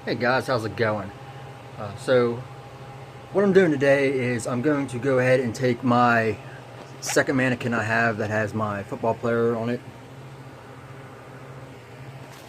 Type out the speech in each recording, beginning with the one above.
Hey guys, how's it going? So what I'm doing today is I'm going to go ahead and take my second mannequin I have that has my football player on it,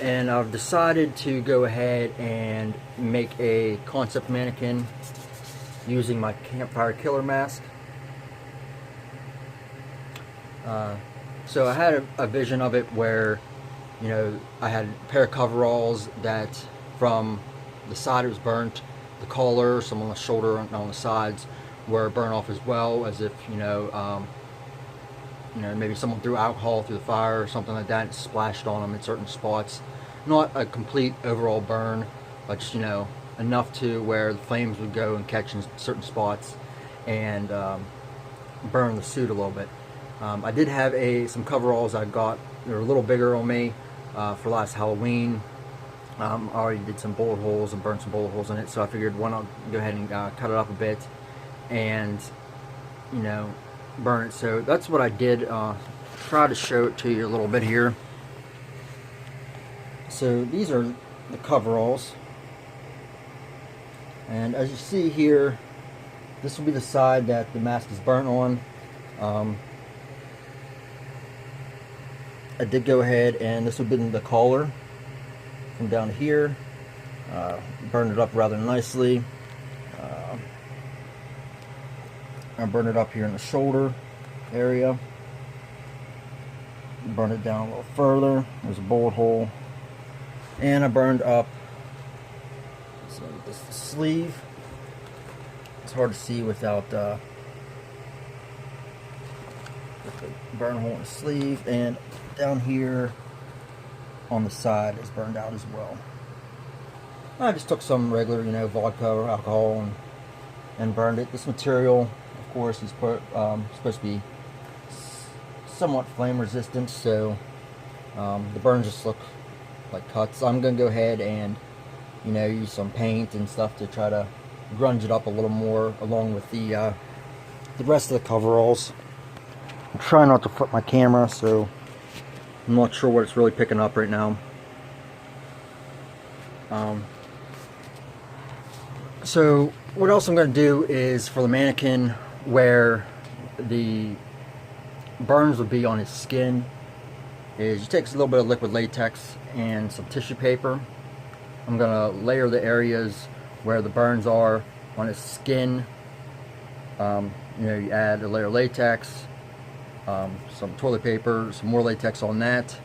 and I've decided to go ahead and make a concept mannequin using my campfire killer mask. So I had a vision of it where, you know, I had a pair of coveralls that from the side it was burnt, the collar, some on the shoulder and on the sides were burnt off as well, as if maybe someone threw alcohol through the fire or something like that and splashed on them in certain spots. Not a complete overall burn, but just enough to where the flames would go and catch in certain spots and burn the suit a little bit. I did have some coveralls I got. They were a little bigger on me for last Halloween. I already did some bullet holes and burned some bullet holes in it, so I figured why not go ahead and cut it up a bit and burn it. So that's what I did. Try to show it to you a little bit here. So these are the coveralls, and as you see here, this will be the side that the mask is burnt on. I did go ahead and this would have been the collar from down here. Burned it up rather nicely. I burned it up here in the shoulder area. Burned it down a little further. There's a bullet hole. And I burned up this sleeve. It's hard to see without with the burn hole in the sleeve, and down here on the side is burned out as well. I just took some regular, vodka or alcohol and burned it. This material, of course, is supposed to be somewhat flame resistant, so the burns just look like cuts. I'm going to go ahead and use some paint and stuff to try to grunge it up a little more, along with the rest of the coveralls. I'm trying not to flip my camera, so I'm not sure what it's really picking up right now. So what else I'm going to do is, for the mannequin where the burns would be on his skin, is you take a little bit of liquid latex and some tissue paper. I'm going to layer the areas where the burns are on his skin. You add a layer of latex, some toilet paper, some more latex on that.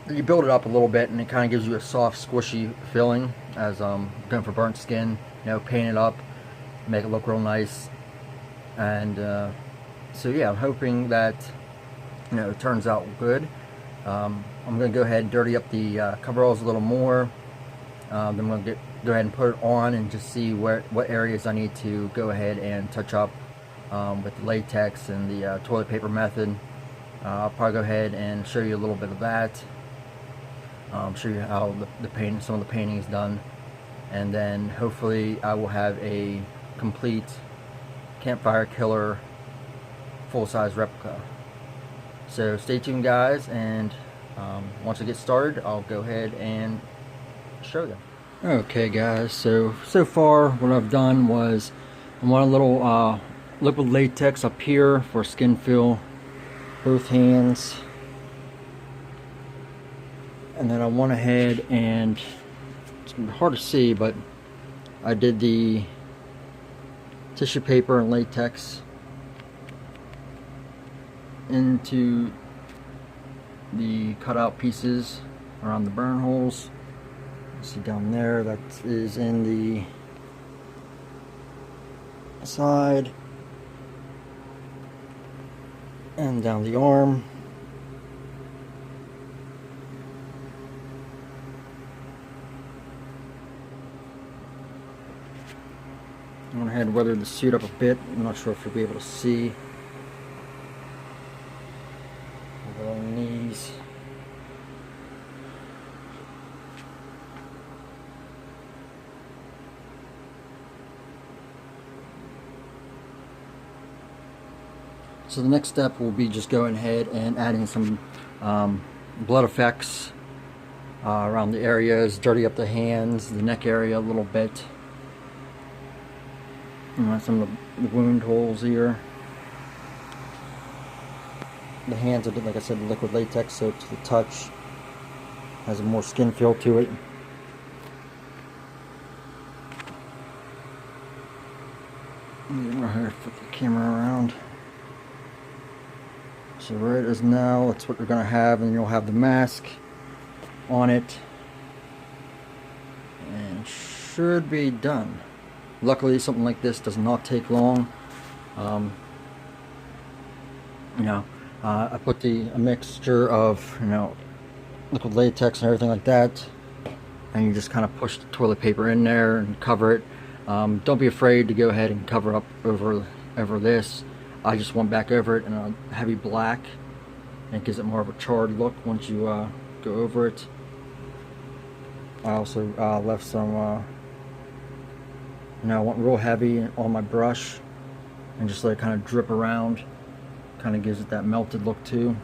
Then you build it up a little bit, and it kind of gives you a soft, squishy feeling as going for burnt skin. Paint it up, make it look real nice, and so yeah, I'm hoping that it turns out good. I'm going to go ahead and dirty up the coveralls a little more. Then I'm going to go ahead and put it on and just see what areas I need to go ahead and touch up with the latex and the toilet paper method. I'll probably go ahead and show you a little bit of that. Show you how some of the painting is done, and then hopefully I will have a complete campfire killer full-size replica. So stay tuned, guys, and once I get started, I'll go ahead and show you. Okay, guys, so far what I've done was I want a little liquid latex up here for skin feel, both hands, and then I went ahead and, it's hard to see, but I did the tissue paper and latex into the cutout pieces around the burn holes. You see down there, that is in the side and down the arm. I went ahead and weathered the suit up a bit. I'm not sure if you'll be able to see. Over on the knees. So the next step will be just going ahead and adding some blood effects around the areas, dirty up the hands, the neck area a little bit. Some of the wound holes here. The hands are, like I said, liquid latex, so to the touch has a more skin feel to it. Right here, flip the camera around. So where it is now, that's what we're going to have, and you'll have the mask on it, and should be done. Luckily, something like this does not take long. I put a mixture of liquid latex and everything like that, and you just kind of push the toilet paper in there and cover it. Don't be afraid to go ahead and cover up over this. I just went back over it in a heavy black, and it gives it more of a charred look once you go over it. I also left some, I went real heavy on my brush and just let it kind of drip around. Kind of gives it that melted look too.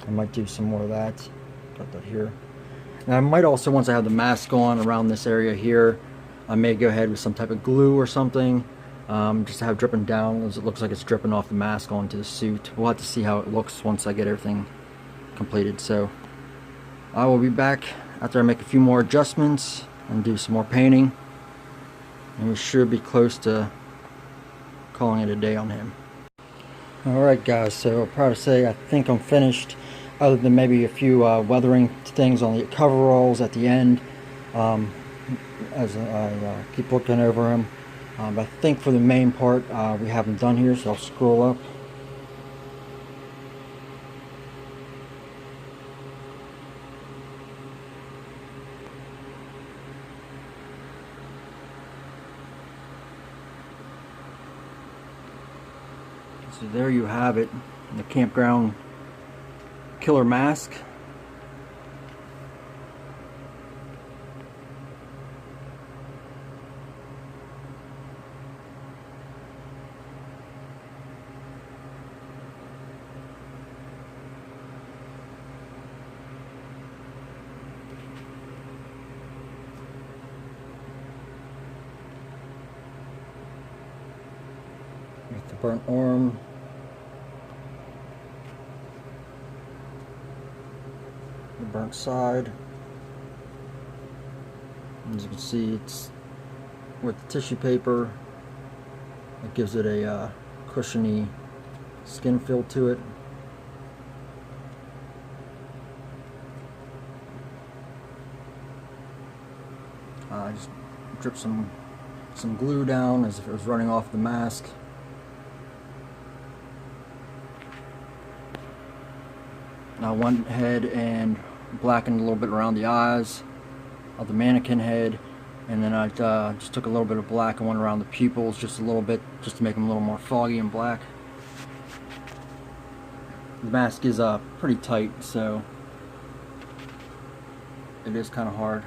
I might do some more of that. Got that here. And I might also, once I have the mask on around this area here, I may go ahead with some type of glue or something, just to have dripping down, as it looks like it's dripping off the mask onto the suit. We'll have to see how it looks once I get everything completed. So I will be back after I make a few more adjustments and do some more painting, and we should be close to calling it a day on him. Alright guys, so I'm proud to say I think I'm finished, other than maybe a few weathering things on the coveralls at the end, as I keep looking over them. But I think for the main part we have them done here, so I'll scroll up. So there you have it, the campground killer mask. With the burnt arm. The burnt side. As you can see, it's with the tissue paper. It gives it a cushiony skin feel to it. Just drip some glue down as if it was running off the mask. I went ahead and blackened a little bit around the eyes of the mannequin head, and then I just took a little bit of black and went around the pupils just a little bit, just to make them a little more foggy and black. The mask is pretty tight, so it is kind of hard.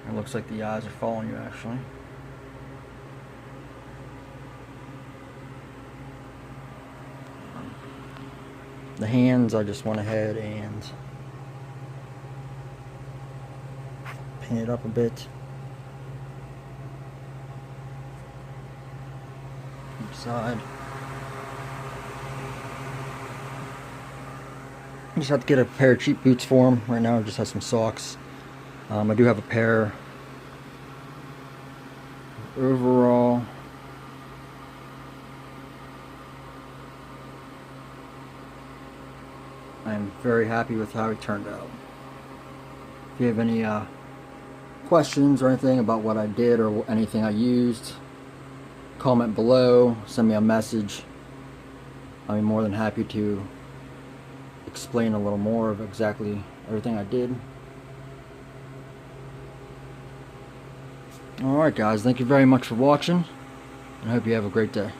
It looks like the eyes are following you actually. The hands, I just went ahead and painted up a bit. Each side. I just have to get a pair of cheap boots for him. Right now I just have some socks. I do have a pair. Overall, I'm very happy with how it turned out. If you have any questions or anything about what I did or anything I used, comment below, send me a message. I'll be more than happy to explain a little more of exactly everything I did. Alright guys, thank you very much for watching, and I hope you have a great day.